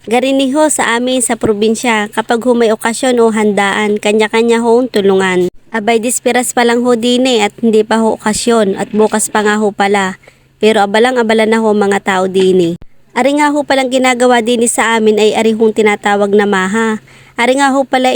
Gariniho sa amin sa probinsya, kapag ho may okasyon o handaan, kanya-kanya hong tulungan. Abay, dispiras pa lang ho din at hindi pa ho okasyon at bukas pa nga ho pala. Pero abalang-abala na ho mga tao din. Ari nga ho palang ginagawa din sa amin ay ari hong tinatawag na maha. Ari nga ho pala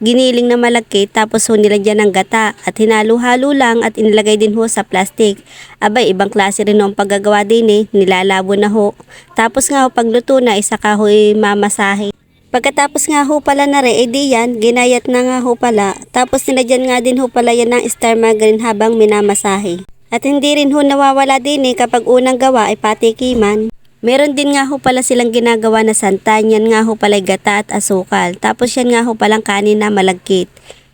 giniling na malaki tapos ho nilagyan ng gata at hinalo-halo lang at inilagay din ho sa plastic. Abay, ibang klase rin ho ang paggagawa din nilalabo na ho. Tapos nga ho pagluto na isaka ho mamasahe. Pagkatapos nga ho pala na edi yan, ginayat na nga ho pala. Tapos nilagyan nga din ho pala yan ng star margarine habang minamasahe. At hindi rin ho nawawala din kapag unang gawa ay patikiman. Meron din nga ho pala silang ginagawa na santan, yan nga ho pala gata at asukal. Tapos yan nga ho palang kanin na malagkit.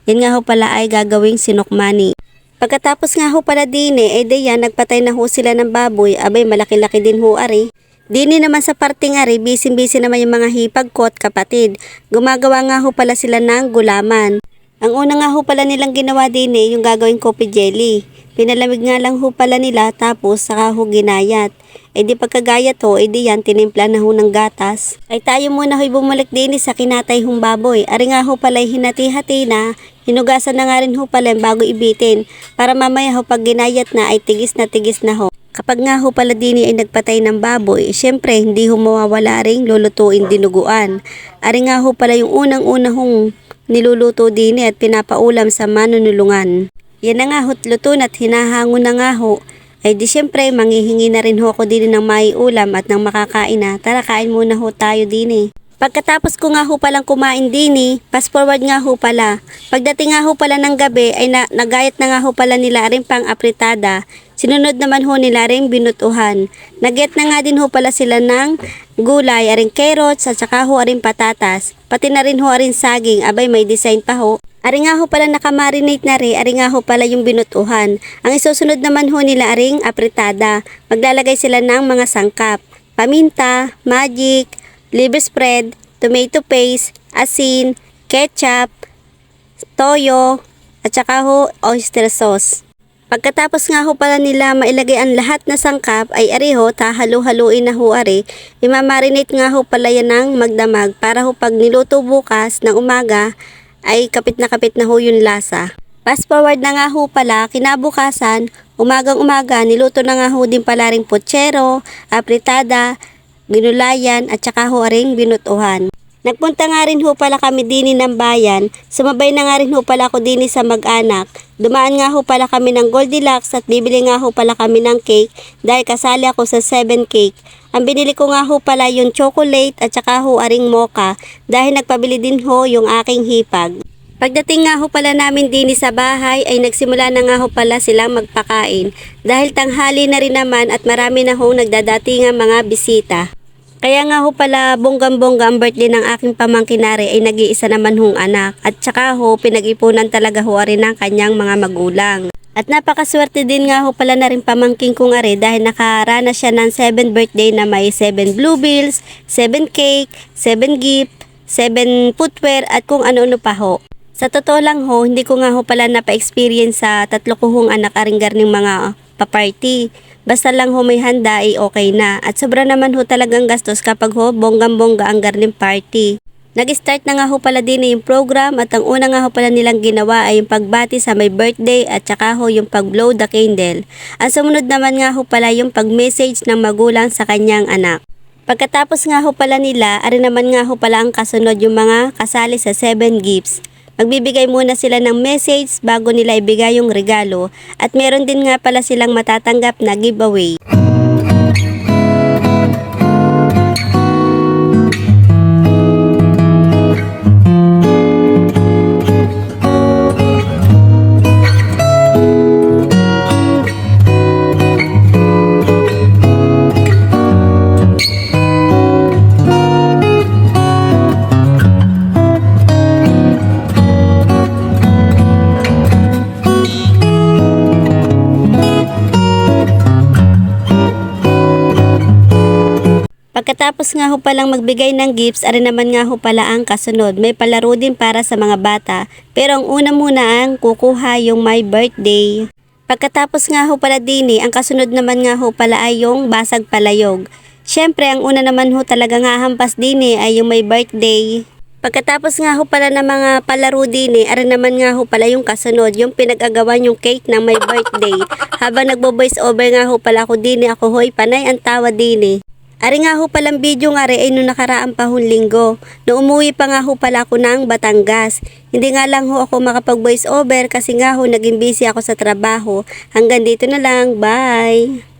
Yan nga ho pala ay gagawing sinukmani. Pagkatapos nga ho pala din edi yan, nagpatay na ho sila ng baboy. Abay, malaki-laki din ho ari. Dini naman sa parting ari, busy-busy naman yung mga hipag ko at kapatid. Gumagawa nga ho pala sila ng gulaman. Ang una nga ho pala nilang ginawa din yung gagawing coffee jelly. Pinalamig nga lang ho pala nila tapos saka ho ginayat. E di pagkagayat ho, e di yan tinimpla na ho ng gatas. Ay tayo muna ho'y bumalik din sa kinatay hong baboy. Ari nga ho pala hinati-hati na, hinugasan na nga rin ho pala bago ibitin. Para mamaya ho pag ginayat na ay tigis na ho. Kapag nga ho pala din ay nagpatay ng baboy, syempre hindi ho mawawala ring lulutuin dinuguan. Ari nga ho pala yung unang-una hong niluluto din at pinapaulam sa manunulungan. Yan na nga ho't luto at hinahango na nga ho. Ay di syempre manghihingi na rin ho ako din ng maiulam at ng makakain na. Tara, kain muna ho tayo din. Pagkatapos ko nga ho palang kumain din fast forward nga ho pala. Pagdating nga ho pala ng gabi ay nagayat na nga ho pala nila rin pang apritada. Sinunod naman ho nila rin binutuhan. Nagyat na nga din ho pala sila ng gulay, aring carrots at saka ho aring patatas. Pati na rin ho aring saging, abay may design pa ho. Ari nga ho pala nakamarinate na rin, ari nga ho pala yung binutuhan. Ang isusunod naman ho nila aring apritada. Maglalagay sila ng mga sangkap. Paminta, magic, liver spread, tomato paste, asin, ketchup, toyo, at saka ho oyster sauce. Pagkatapos nga ho pala nila mailagay ang lahat na sangkap ay ari ho, tahalo-haluin na ho ari. Imamarinate nga ho pala yan ng magdamag para ho pag niluto bukas ng umaga ay kapit na ho yung lasa. Fast forward na nga ho pala, kinabukasan, umagang-umaga, niluto na nga ho din pala ring putsero, apritada, ginulayan at saka ho ring binutuhan. Nagpunta nga rin ho pala kami din ng bayan, sumabay na nga rin ho pala ako din sa mag-anak. Dumaan nga ho pala kami ng Goldilocks at bibili nga ho pala kami ng cake dahil kasali ako sa 7 cake. Ang binili ko nga ho pala yung chocolate at saka ho aring mocha dahil nagpabili din ho yung aking hipag. Pagdating nga ho pala namin din sa bahay ay nagsimula na nga ho pala silang magpakain dahil tanghali na rin naman at marami na ho nagdadatingang mga bisita. Kaya nga ho pala bonggang-bongga ang birthday ng aking pamangkinari ay nag-iisa naman hong anak at saka ho pinag-ipunan talaga ho rin ng kanyang mga magulang. At napakaswerte din nga ho pala na rin pamangking kong are dahil nakaranas siya ng 7 birthday na may 7 blue bills, 7 cake, 7 gift, 7 footwear at kung ano-ano pa ho. Sa totoo lang ho, hindi ko nga ho pala napa-experience sa tatlo ko hong anak aring garning mga pa-party. Basta lang ho may handa ay okay na. At sobra naman ho talagang gastos kapag ho bonggang-bongga ang garning party. Nag-start na nga ho pala din yung program at ang una nga ho pala nilang ginawa ay yung pagbati sa may birthday at saka ho yung pag-blow the candle. Ang sumunod naman nga ho pala yung pag-message ng magulang sa kanyang anak. Pagkatapos nga ho pala nila, ari naman nga ho pala ang kasunod yung mga kasali sa 7 gifts. Magbibigay muna sila ng message bago nila ibigay yung regalo at meron din nga pala silang matatanggap na giveaway. Pagkatapos nga ho palang magbigay ng gifts, ari naman nga ho pala ang kasunod. May palaro din para sa mga bata, pero ang una muna ang kukuha yung my birthday. Pagkatapos nga ho pala din ang kasunod naman nga ho pala ay yung basag palayog. Siyempre, ang una naman ho talaga nga hampas din ay yung may birthday. Pagkatapos nga ho pala ng mga palaro din ari naman nga ho pala yung kasunod, yung pinag-agawan yung cake ng may birthday. Habang nagbo-voice over nga ho pala ako din ako hoy panay ang tawa din Ari nga ho palang video nga ay nung nakaraang pahong linggo. Nung umuwi pa nga ho pala ako ng Batangas. Hindi nga lang ho ako makapag voice over kasi nga ho naging busy ako sa trabaho. Hanggang dito na lang. Bye!